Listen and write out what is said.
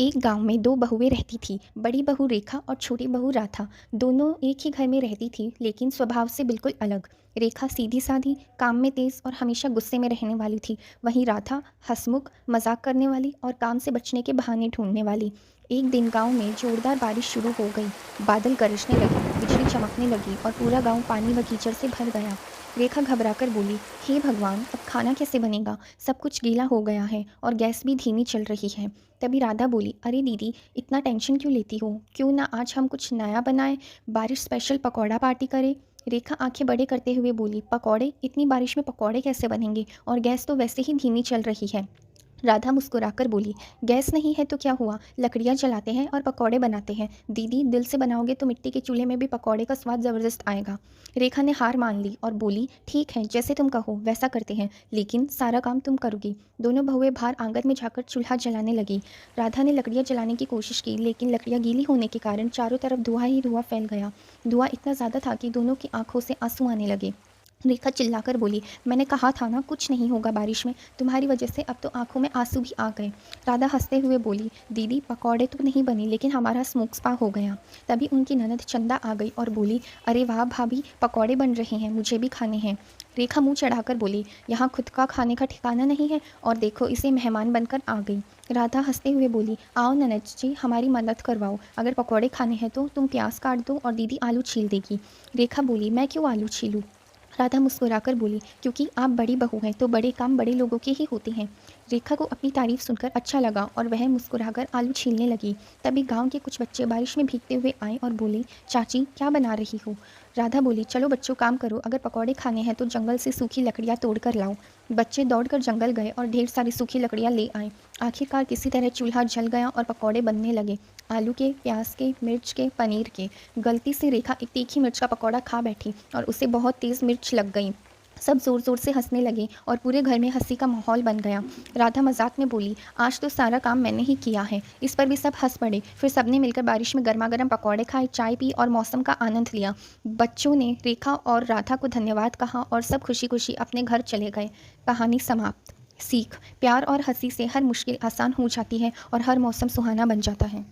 एक गांव में दो बहुएं रहती थी। बड़ी बहू रेखा और छोटी बहू राधा। दोनों एक ही घर में रहती थी, लेकिन स्वभाव से बिल्कुल अलग। रेखा सीधी सादी, काम में तेज और हमेशा गुस्से में रहने वाली थी। वहीं राधा हंसमुख, मजाक करने वाली और काम से बचने के बहाने ढूंढने वाली। एक दिन गांव में जोरदार बारिश शुरू हो गई। बादल गरजने लगे, बिजली चमकने लगी और पूरा गांव पानी व कीचड़ से भर गया। रेखा घबराकर बोली, हे भगवान, अब खाना कैसे बनेगा? सब कुछ गीला हो गया है और गैस भी धीमी चल रही है। तभी राधा बोली, अरे दीदी, इतना टेंशन क्यों लेती हो? क्यों ना आज हम कुछ नया बनाएं, बारिश स्पेशल पकौड़ा पार्टी करें। रेखा आंखें बड़े करते हुए बोली, पकौड़े? इतनी बारिश में पकौड़े कैसे बनेंगे? और गैस तो वैसे ही धीमी चल रही है। राधा मुस्कुराकर बोली, गैस नहीं है तो क्या हुआ, लकड़ियाँ जलाते हैं और पकौड़े बनाते हैं। दीदी, दिल से बनाओगे तो मिट्टी के चूल्हे में भी पकौड़े का स्वाद ज़बरदस्त आएगा। रेखा ने हार मान ली और बोली, ठीक है, जैसे तुम कहो वैसा करते हैं, लेकिन सारा काम तुम करोगी। दोनों बहुएं बाहर आंगन में जाकर चूल्हा जलाने लगी। राधा ने लकड़ियाँ जलाने की कोशिश की, लेकिन लकड़ियाँ गीली होने के कारण चारों तरफ धुआं ही धुआं फैल गया। धुआं इतना ज़्यादा था कि दोनों की आंखों से आंसू आने लगे। रेखा चिल्लाकर बोली, मैंने कहा था ना, कुछ नहीं होगा बारिश में, तुम्हारी वजह से अब तो आंखों में आंसू भी आ गए। राधा हंसते हुए बोली, दीदी, पकौड़े तो नहीं बने, लेकिन हमारा स्मोक स्पा हो गया। तभी उनकी ननद चंदा आ गई और बोली, अरे वाह भाभी, पकौड़े बन रहे हैं, मुझे भी खाने हैं। रेखा मुंह चढ़ाकर बोली, यहाँ खुद का खाने का ठिकाना नहीं है, और देखो इसे मेहमान बनकर आ गई। राधा हंसते हुए बोली, आओ ननद जी, हमारी मदद करवाओ, अगर पकौड़े खाने हैं तो तुम प्याज काट दो और दीदी आलू छील देगी। रेखा बोली, मैं क्यों आलू छीलूँ? राधा मुस्कुराकर बोली, क्योंकि आप बड़ी बहू हैं तो बड़े काम बड़े लोगों के ही होते हैं। रेखा को अपनी तारीफ सुनकर अच्छा लगा और वह मुस्कुराकर आलू छीलने लगी। तभी गांव के कुछ बच्चे बारिश में भीगते हुए आए और बोले, चाची, क्या बना रही हो? राधा बोली, चलो बच्चों, काम करो, अगर पकौड़े खाने हैं तो जंगल से सूखी लकड़ियाँ तोड़ कर लाओ। बच्चे दौड़कर जंगल गए और ढेर सारी सूखी लकड़ियाँ ले आए। आखिरकार किसी तरह चूल्हा जल गया और पकौड़े बनने लगे, आलू के, प्याज के, मिर्च के, पनीर के। गलती से रेखा एक तीखी मिर्च का पकौड़ा खा बैठी और उसे बहुत तेज़ मिर्च लग गई। सब ज़ोर ज़ोर से हंसने लगे और पूरे घर में हंसी का माहौल बन गया। राधा मजाक में बोली, आज तो सारा काम मैंने ही किया है। इस पर भी सब हंस पड़े। फिर सबने मिलकर बारिश में गर्मा गर्म पकौड़े खाए, चाय पी और मौसम का आनंद लिया। बच्चों ने रेखा और राधा को धन्यवाद कहा और सब खुशी खुशी अपने घर चले गए। कहानी समाप्त। सीख, प्यार और हंसी से हर मुश्किल आसान हो जाती है और हर मौसम सुहाना बन जाता है।